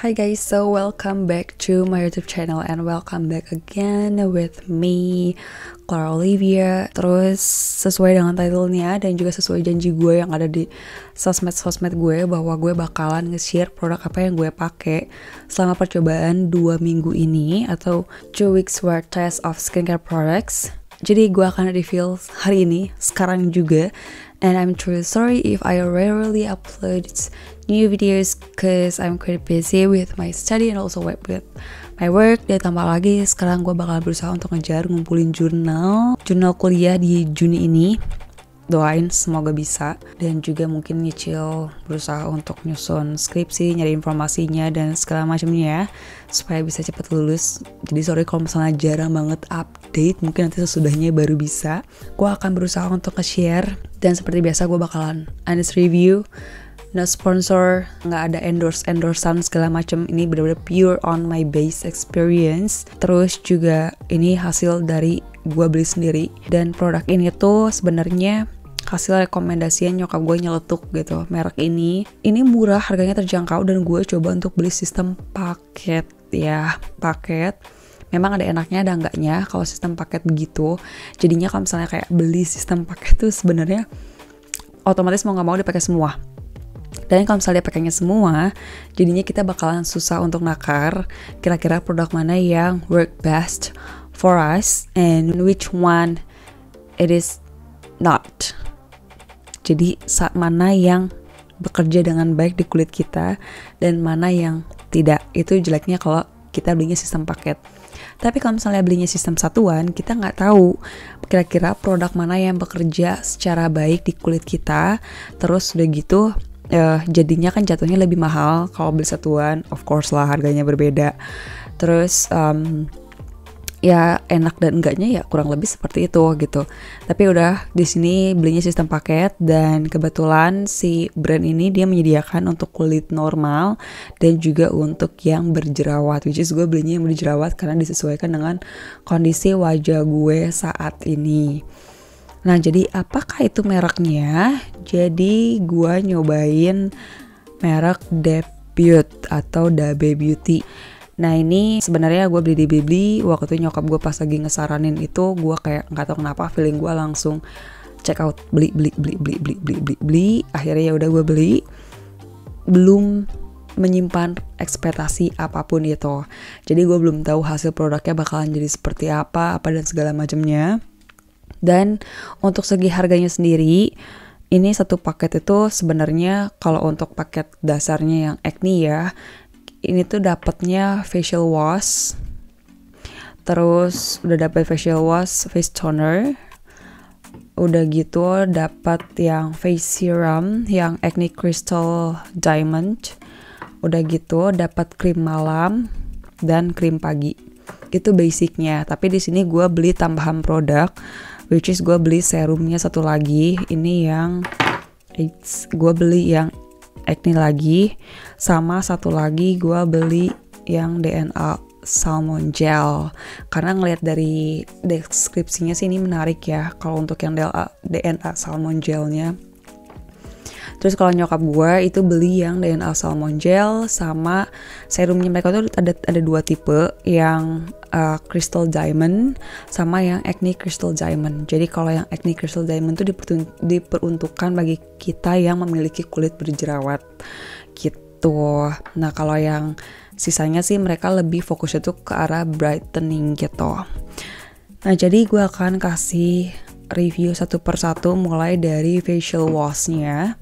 Hi guys, so welcome back to my YouTube channel and welcome back again with me, Clara Olivia. Terus sesuai dengan title-nya dan juga sesuai janji gue yang ada di sosmed gue bahwa gue bakalan nge-share produk apa yang gue pakai selama percobaan 2 minggu ini atau 2 weeks worth test of skincare products. Jadi gue akan review hari ini, sekarang juga. And I'm truly sorry if I rarely upload new videos cause I'm quite busy with my study and also with my work. Dan tambah lagi sekarang gue bakal berusaha untuk ngejar ngumpulin jurnal kuliah di Juni ini. Doain semoga bisa. Dan juga mungkin nyicil berusaha untuk nyusun skripsi, nyari informasinya dan segala macamnya supaya bisa cepat lulus. Jadi sorry kalau misalnya jarang banget update, mungkin nanti sesudahnya baru bisa. Gue akan berusaha untuk nge-share dan seperti biasa gue bakalan honest review, no sponsor, nggak ada endorsean segala macam. Ini benar-benar pure on my base experience. Terus juga ini hasil dari gue beli sendiri dan produk ini tuh sebenarnya hasil rekomendasinya nyokap gue nyeletuk gitu. Merek ini murah, harganya terjangkau dan gue coba untuk beli sistem paket ya, paket. Memang ada enaknya ada enggaknya kalau sistem paket begitu. Jadinya kalau misalnya kayak beli sistem paket tuh sebenarnya otomatis mau nggak mau dipakai semua. Dan kalau misalnya pakainya semua, jadinya kita bakalan susah untuk nakar kira-kira produk mana yang work best for us and which one it is not. Jadi saat mana yang bekerja dengan baik di kulit kita dan mana yang tidak. Itu jeleknya kalau kita belinya sistem paket. Tapi kalau misalnya belinya sistem satuan, kita nggak tahu kira-kira produk mana yang bekerja secara baik di kulit kita. Terus udah gitu jadinya kan jatuhnya lebih mahal kalau beli satuan. Of course lah, harganya berbeda. Terus ya enak dan enggaknya ya kurang lebih seperti itu gitu. Tapi udah di sini belinya sistem paket dan kebetulan si brand ini dia menyediakan untuk kulit normal dan juga untuk yang berjerawat. Which is gue belinya yang berjerawat karena disesuaikan dengan kondisi wajah gue saat ini. Nah, jadi apakah itu mereknya? Jadi gue nyobain merek Debut atau Dabe Beauty. Nah ini sebenarnya gue beli di Bibli. Waktu itu nyokap gue pas lagi ngesaranin itu, gue kayak nggak tahu kenapa feeling gue langsung check out, beli. Akhirnya ya udah gue beli. Belum menyimpan ekspektasi apapun itu. Jadi gue belum tahu hasil produknya bakalan jadi seperti apa dan segala macamnya. Dan untuk segi harganya sendiri, ini satu paket itu sebenarnya kalau untuk paket dasarnya yang acne ya, ini tuh dapatnya facial wash, terus udah dapat facial wash, face toner, udah gitu dapat yang face serum yang Acne Crystal Diamond, udah gitu dapat krim malam dan krim pagi. Itu basicnya. Tapi di sini gue beli tambahan produk, which is gue beli serumnya satu lagi. Ini yang gue beli yang acne lagi, sama satu lagi gue beli yang DNA Salmon Gel karena ngelihat dari deskripsinya sih ini menarik ya kalau untuk yang DNA Salmon Gelnya. Terus kalau nyokap gue itu beli yang DNA Salmon Gel sama serumnya. Mereka tuh ada dua tipe, yang Crystal Diamond sama yang Acne Crystal Diamond. Jadi kalau yang Acne Crystal Diamond tuh diperuntukkan bagi kita yang memiliki kulit berjerawat gitu. Nah kalau yang sisanya sih mereka lebih fokusnya tuh ke arah brightening gitu. Nah jadi gue akan kasih review satu persatu mulai dari facial washnya.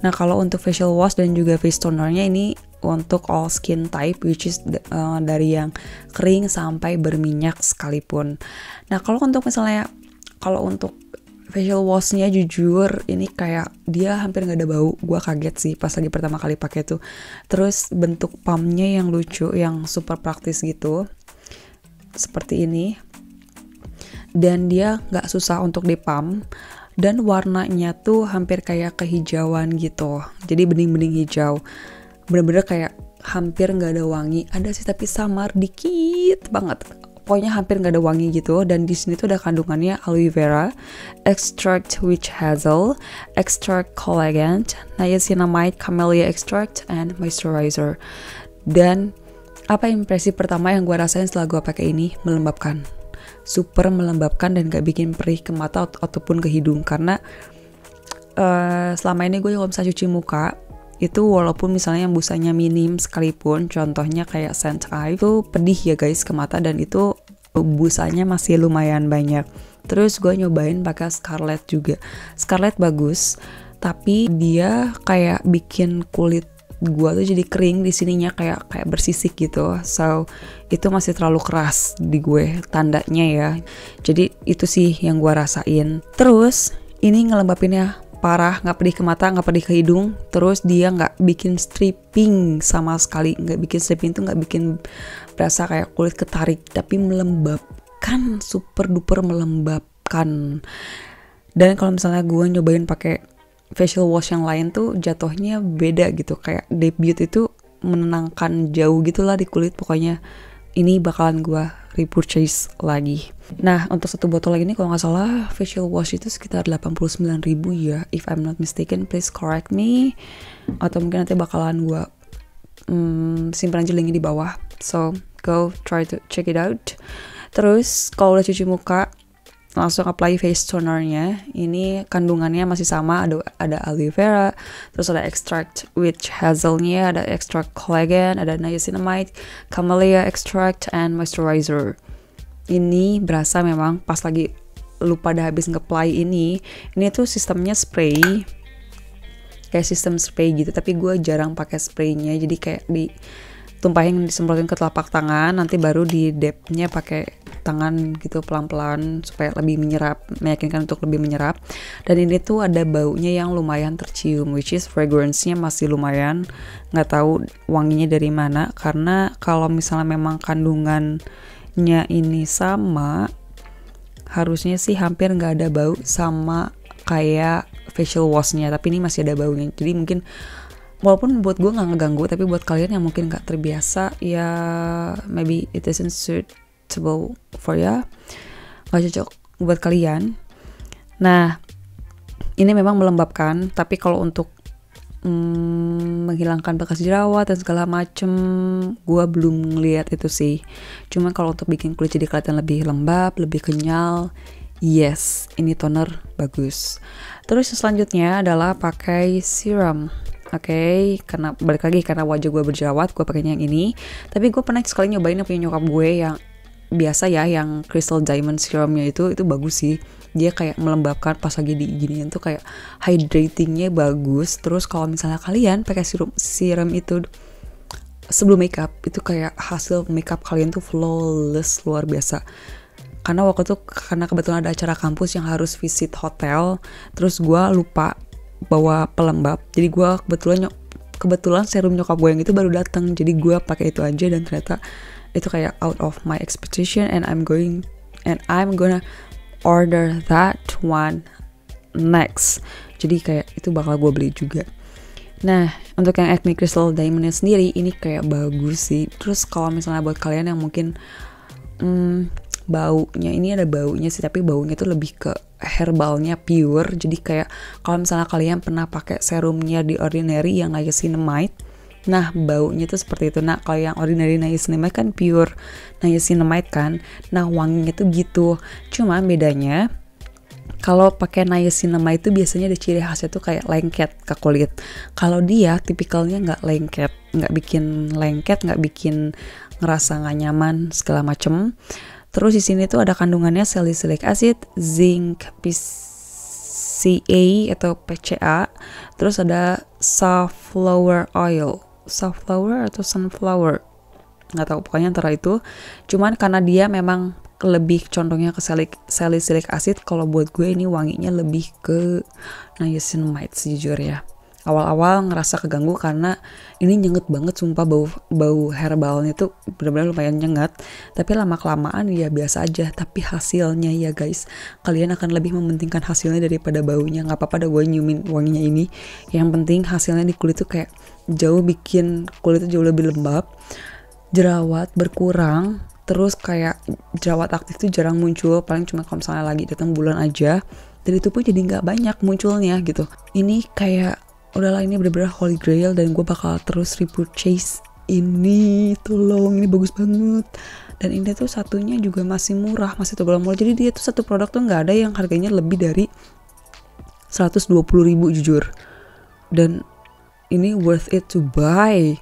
Nah kalau untuk facial wash dan juga face tonernya ini untuk all skin type, which is dari yang kering sampai berminyak sekalipun. Nah kalau untuk facial washnya jujur ini kayak dia hampir nggak ada bau. Gue kaget sih pas lagi pertama kali pakai tuh. Terus bentuk pumpnya yang lucu, yang super praktis gitu, seperti ini. Dan dia gak susah untuk dipump. Dan warnanya tuh hampir kayak kehijauan gitu. Jadi bening-bening hijau. Bener-bener kayak hampir gak ada wangi. Ada sih tapi samar dikit banget. Pokoknya hampir gak ada wangi gitu. Dan di sini tuh ada kandungannya aloe vera, extract witch hazel, extract collagen, niacinamide, camellia extract, and moisturizer. Dan apa impresi pertama yang gue rasain setelah gue pakai ini? Melembabkan, super melembabkan dan gak bikin perih ke mata ataupun ke hidung. Karena selama ini gue kalau misalnya cuci muka itu walaupun misalnya yang busanya minim sekalipun, contohnya kayak Saint Ive itu pedih ya guys ke mata, dan itu busanya masih lumayan banyak. Terus gue nyobain pakai Scarlett juga. Scarlett bagus, tapi dia kayak bikin kulit gue tuh jadi kering di sininya, kayak bersisik gitu. So itu masih terlalu keras di gue tandanya ya. Jadi itu sih yang gue rasain. Terus ini ngelembapinnya parah, nggak pedih ke mata, nggak pedih ke hidung. Terus dia nggak bikin stripping sama sekali, nggak bikin stripping tuh nggak bikin berasa kayak kulit ketarik, tapi melembabkan, super duper melembabkan. Dan kalau misalnya gue nyobain pakai facial wash yang lain tuh jatuhnya beda gitu, kayak debut itu menenangkan jauh gitulah di kulit. Pokoknya ini bakalan gue repurchase lagi. Nah untuk satu botol lagi ini kalau nggak salah facial wash itu sekitar 89.000 ya, if I'm not mistaken, please correct me, atau mungkin nanti bakalan gue simpan aja linknya di bawah, so go try to check it out. Terus kalau udah cuci muka langsung apply face tonernya. Ini kandungannya masih sama, ada aloe vera, terus ada extract witch hazelnya, ada extract collagen, ada niacinamide, camellia extract, and moisturizer. Ini berasa memang pas lagi lu pada habis nge-apply ini tuh sistemnya spray, kayak sistem spray gitu, tapi gue jarang pakai spraynya, jadi kayak ditumpahin, disemprotin ke telapak tangan, nanti baru di dab-nya pakai tangan gitu pelan-pelan supaya lebih menyerap, meyakinkan untuk lebih menyerap. Dan ini tuh ada baunya yang lumayan tercium, which is fragrance-nya masih lumayan, nggak tahu wanginya dari mana, karena kalau misalnya memang kandungannya ini sama, harusnya sih hampir nggak ada bau sama kayak facial wash-nya, tapi ini masih ada baunya. Jadi mungkin walaupun buat gue nggak ngeganggu, tapi buat kalian yang mungkin nggak terbiasa ya, maybe it isn't suitable for ya, nggak cocok buat kalian. Nah ini memang melembabkan, tapi kalau untuk menghilangkan bekas jerawat dan segala macem gue belum ngeliat itu sih. Cuma kalau untuk bikin kulit jadi kelihatan lebih lembab, lebih kenyal, yes, ini toner bagus. Terus selanjutnya adalah pakai serum. Oke, karena balik lagi karena wajah gue berjerawat, gue pakainya yang ini. Tapi gue pernah sekali nyobain yang punya nyokap gue yang biasa ya, yang Crystal Diamond serumnya itu bagus sih. Dia kayak melembabkan pas lagi diginiin tuh, kayak hydratingnya bagus. Terus kalau misalnya kalian pakai serum itu sebelum makeup, itu kayak hasil makeup kalian tuh flawless, luar biasa. Karena waktu itu karena kebetulan ada acara kampus yang harus visit hotel, terus gue lupa bawa pelembab, jadi gue kebetulan serum nyokap gue yang itu baru datang, jadi gue pakai itu aja, dan ternyata itu kayak out of my expectation, and I'm gonna order that one next. Jadi kayak itu bakal gue beli juga. Nah untuk yang Acne Crystal Diamondnya sendiri ini kayak bagus sih. Terus kalau misalnya buat kalian yang mungkin baunya, ini ada baunya sih, tapi baunya tuh lebih ke herbalnya pure. Jadi kayak kalau misalnya kalian pernah pakai serumnya di Ordinary yang niacinamide, nah baunya tuh seperti itu. Nah kalau yang Ordinary niacinamide kan pure niacinamide kan, nah wanginya tuh gitu. Cuma bedanya kalau pakai niacinamide itu biasanya ada ciri khasnya tuh kayak lengket ke kulit. Kalau dia tipikalnya nggak lengket, nggak bikin lengket, nggak bikin ngerasa nggak nyaman segala macem. Terus di sini tuh ada kandungannya salicylic acid, zinc, PCA atau PCA. Terus ada safflower oil, safflower atau sunflower, nggak tahu, pokoknya antara itu. Cuman karena dia memang lebih condongnya ke salicylic acid, kalau buat gue ini wanginya lebih ke niacinamide sejujurnya. Awal-awal ngerasa keganggu karena ini nyenget banget, sumpah bau herbalnya tuh benar-benar lumayan nyenget. Tapi lama-kelamaan ya biasa aja. Tapi hasilnya ya guys, kalian akan lebih mementingkan hasilnya daripada baunya. Nggak apa-apa dah gue nyiumin wanginya ini. Yang penting hasilnya di kulit tuh kayak jauh bikin kulit tuh jauh lebih lembab, jerawat berkurang. Terus kayak jerawat aktif tuh jarang muncul, paling cuma kalau misalnya lagi datang bulan aja. Dan itu pun jadi nggak banyak munculnya gitu. Ini kayak udahlah, ini bener-bener holy grail, dan gue bakal terus repurchase ini tolong, ini bagus banget. Dan ini tuh satunya juga masih murah, masih tergolong murah. Jadi dia tuh satu produk tuh nggak ada yang harganya lebih dari 120.000 jujur. Dan ini worth it to buy.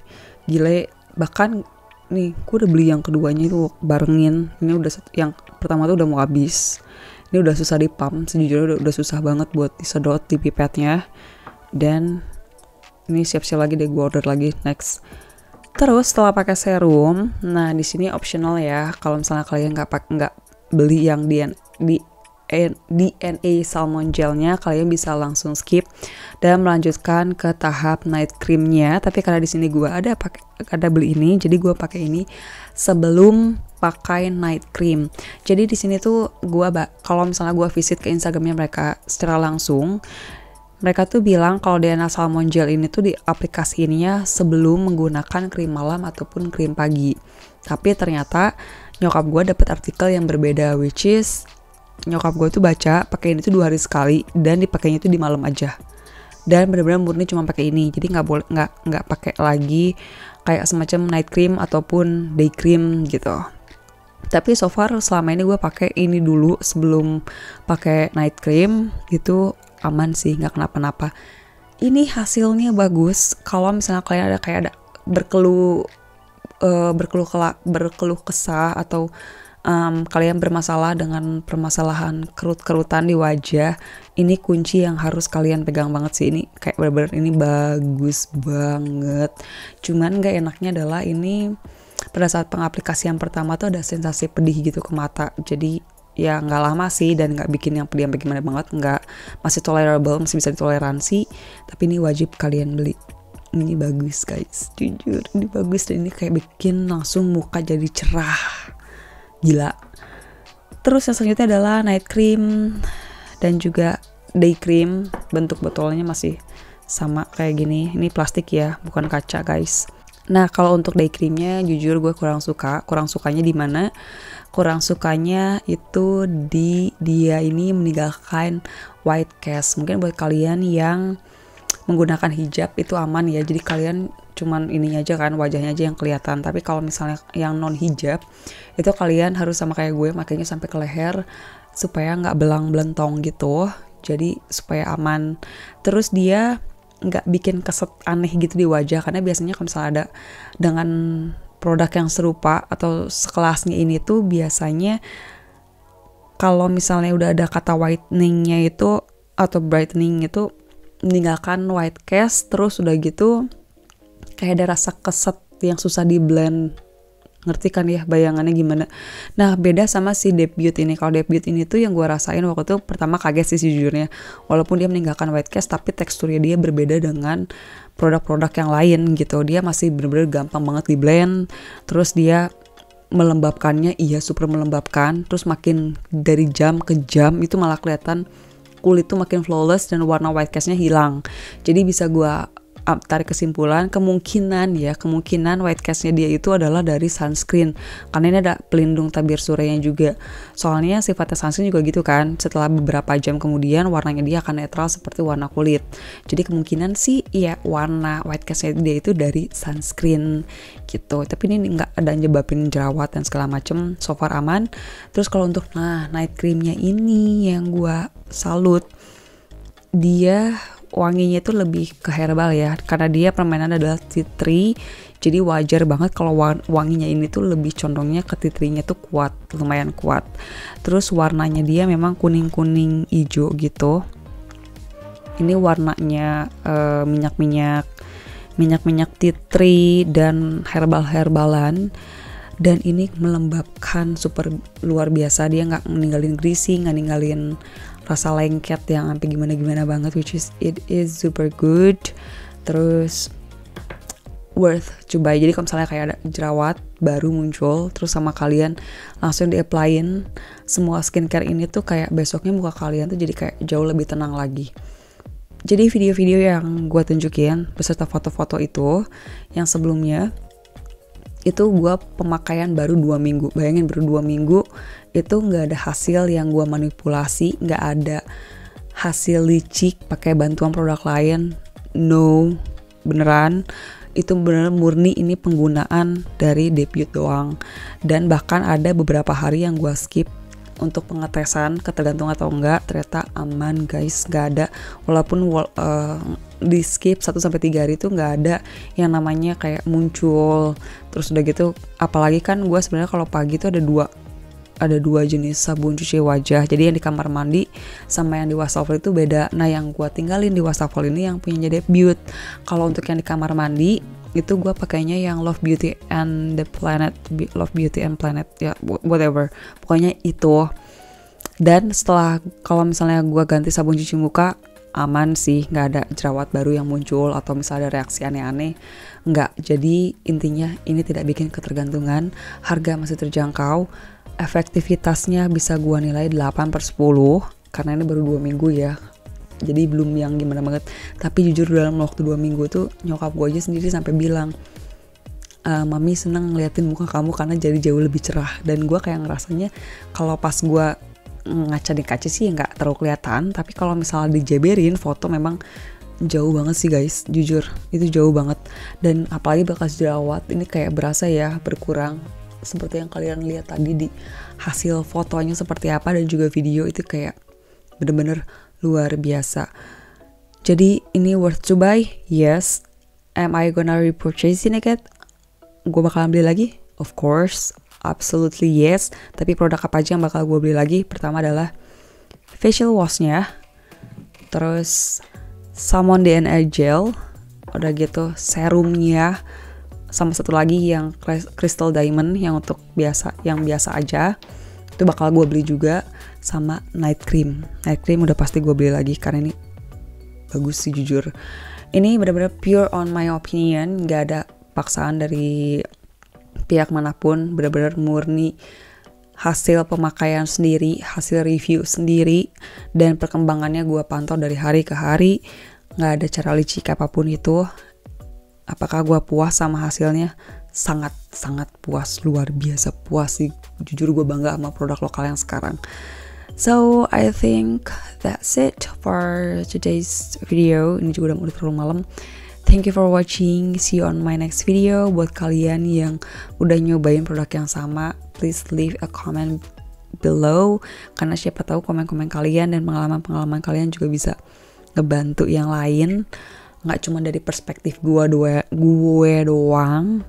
Gile, bahkan nih gue udah beli yang keduanya itu barengin. Ini udah yang pertama tuh udah mau habis. Ini udah susah di pump, sejujurnya udah susah banget buat disedot di pipetnya. Dan ini siap-siap lagi deh gue order lagi next. Terus setelah pakai serum, nah di sini optional ya. Kalau misalnya kalian nggak beli yang DNA salmon gelnya, kalian bisa langsung skip dan melanjutkan ke tahap night creamnya. Tapi karena di sini gue ada beli ini, jadi gue pakai ini sebelum pakai night cream. Jadi di sini tuh gue kalau misalnya gue visit ke Instagramnya mereka secara langsung, mereka tuh bilang kalau DNA salmon gel ini tuh di aplikasiinnya sebelum menggunakan krim malam ataupun krim pagi. Tapi ternyata nyokap gue dapet artikel yang berbeda, which is nyokap gue tuh baca pakai ini tuh 2 hari sekali dan dipakainya tuh di malam aja. Dan benar-benar murni cuma pakai ini, jadi nggak pakai lagi kayak semacam night cream ataupun day cream gitu. Tapi so far selama ini gue pakai ini dulu sebelum pakai night cream, gitu aman sih, nggak kenapa-napa. Ini hasilnya bagus. Kalau misalnya kalian ada berkeluh kesah atau kalian bermasalah dengan permasalahan kerut-kerutan di wajah, ini kunci yang harus kalian pegang banget sih. Ini kayak bener-bener ini bagus banget. Cuman gak enaknya adalah ini pada saat pengaplikasian pertama tuh ada sensasi pedih gitu ke mata. Jadi ya nggak lama sih dan nggak bikin yang pedih bagaimana banget, nggak, masih tolerable, masih bisa ditoleransi. Tapi ini wajib kalian beli. Ini bagus guys, jujur ini bagus dan ini kayak bikin langsung muka jadi cerah, gila. Terus yang selanjutnya adalah night cream dan juga day cream. Bentuk botolnya masih sama kayak gini. Ini plastik ya, bukan kaca guys. Nah kalau untuk day creamnya jujur gue kurang suka. Kurang sukanya di mana? Kurang sukanya itu di dia ini meninggalkan white cast. Mungkin buat kalian yang menggunakan hijab itu aman ya. Jadi kalian cuman ini aja kan, wajahnya aja yang kelihatan. Tapi kalau misalnya yang non hijab itu kalian harus sama kayak gue, makanya sampai ke leher supaya nggak belang-belentong gitu. Jadi supaya aman. Terus dia nggak bikin keset aneh gitu di wajah, karena biasanya kalau misalnya ada dengan produk yang serupa atau sekelasnya ini tuh biasanya kalau misalnya udah ada kata whitening-nya itu atau brightening itu meninggalkan white cast, terus udah gitu kayak ada rasa keset yang susah di blend. Ngerti kan ya bayangannya gimana? Nah beda sama si debut ini. Kalau debut ini tuh yang gue rasain waktu itu pertama kaget sih sejujurnya. Walaupun dia meninggalkan white cast, tapi teksturnya dia berbeda dengan produk-produk yang lain gitu. Dia masih bener-bener gampang banget di blend. Terus dia melembabkannya, iya super melembabkan. Terus makin dari jam ke jam itu malah kelihatan kulit tuh makin flawless dan warna white castnya hilang. Jadi bisa gue tarik kesimpulan kemungkinan white castnya dia itu adalah dari sunscreen, karena ini ada pelindung tabir suryanya juga. Soalnya sifatnya sunscreen juga gitu kan, setelah beberapa jam kemudian warnanya dia akan netral seperti warna kulit. Jadi kemungkinan sih ya warna white castnya dia itu dari sunscreen gitu. Tapi ini nggak ada nyebabin jerawat dan segala macem, so far aman. Terus kalau untuk night creamnya ini yang gua salut, dia wanginya itu lebih ke herbal ya, karena dia permainan adalah tea tree. Jadi wajar banget kalau wanginya ini tuh lebih condongnya ke tea tree-nya tuh kuat, lumayan kuat. Terus warnanya dia memang kuning-kuning hijau gitu. Ini warnanya minyak-minyak tea tree dan herbal-herbalan. Dan ini melembabkan super luar biasa. Dia nggak ninggalin greasy, nggak ninggalin rasa lengket yang sampai gimana-gimana banget, which is it is super good. Terus worth coba. Jadi kalau misalnya kayak ada jerawat baru muncul terus sama kalian langsung di-applyin semua skincare ini tuh kayak besoknya muka kalian tuh jadi kayak jauh lebih tenang lagi. Jadi video-video yang gue tunjukin beserta foto-foto itu yang sebelumnya itu gue pemakaian baru 2 minggu. Bayangin baru 2 minggu itu gak ada hasil yang gue manipulasi, gak ada hasil licik pakai bantuan produk lain. No, beneran. itu benar murni ini penggunaan dari debut doang. Dan bahkan ada beberapa hari yang gue skip untuk pengetesan ketergantung atau enggak, ternyata aman guys, gak ada. Walaupun di skip 1-3 hari itu gak ada yang namanya kayak muncul. Terus udah gitu, apalagi kan gue sebenarnya kalau pagi itu ada dua jenis sabun cuci wajah. Jadi yang di kamar mandi sama yang di wastafel itu beda. Nah yang gue tinggalin di wastafel ini yang punya debut. Kalau untuk yang di kamar mandi itu gue pakainya yang Love Beauty and Planet ya, whatever, pokoknya itu. Dan setelah kalau misalnya gue ganti sabun cuci muka, aman sih, nggak ada jerawat baru yang muncul atau misalnya ada reaksi aneh-aneh, nggak. Jadi intinya ini tidak bikin ketergantungan, harga masih terjangkau, efektivitasnya bisa gue nilai 8/10 karena ini baru 2 minggu ya, jadi belum yang gimana banget. Tapi jujur dalam waktu 2 minggu tuh nyokap gue aja sendiri sampai bilang, mami seneng ngeliatin muka kamu karena jadi jauh lebih cerah. Dan gue kayak ngerasanya kalau pas gue ngaca di kaca sih nggak terlalu kelihatan, tapi kalau misalnya dijeberin foto memang jauh banget sih guys, jujur itu jauh banget. Dan apalagi bekas jerawat ini kayak berasa ya berkurang, seperti yang kalian lihat tadi di hasil fotonya seperti apa dan juga video itu kayak bener-bener luar biasa. Jadi ini worth to buy? Yes. Am I gonna repurchasing it? Gue bakalan beli lagi? Of course, absolutely yes. Tapi produk apa aja yang bakal gue beli lagi? Pertama adalah facial washnya, terus Salmon DNA gel, udah gitu serumnya, sama satu lagi yang Crystal Diamond yang untuk yang biasa aja, itu bakal gue beli juga. Sama night cream udah pasti gue beli lagi karena ini bagus sih jujur. Ini benar-benar pure on my opinion, gak ada paksaan dari pihak manapun, benar-benar murni hasil pemakaian sendiri, hasil review sendiri, dan perkembangannya gue pantau dari hari ke hari, gak ada cara licik apapun itu. Apakah gue puas sama hasilnya? Sangat puas, luar biasa puas sih. Jujur gue bangga sama produk lokal yang sekarang. So I think that's it for today's video. Ini juga udah terlalu malam. Thank you for watching. See you on my next video. Buat kalian yang udah nyobain produk yang sama, please leave a comment below, karena siapa tahu komen-komen kalian dan pengalaman-pengalaman kalian juga bisa ngebantu yang lain, nggak cuma dari perspektif gue doang.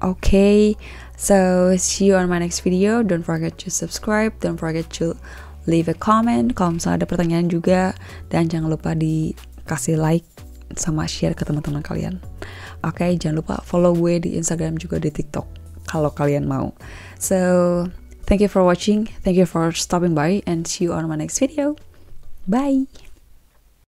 Okay, so see you on my next video. Don't forget to subscribe, don't forget to leave a comment kalau misalnya ada pertanyaan juga, dan jangan lupa dikasih like sama share ke teman-teman kalian. Oke, jangan lupa follow gue di Instagram juga di TikTok kalau kalian mau. So thank you for watching, thank you for stopping by, and see you on my next video. Bye.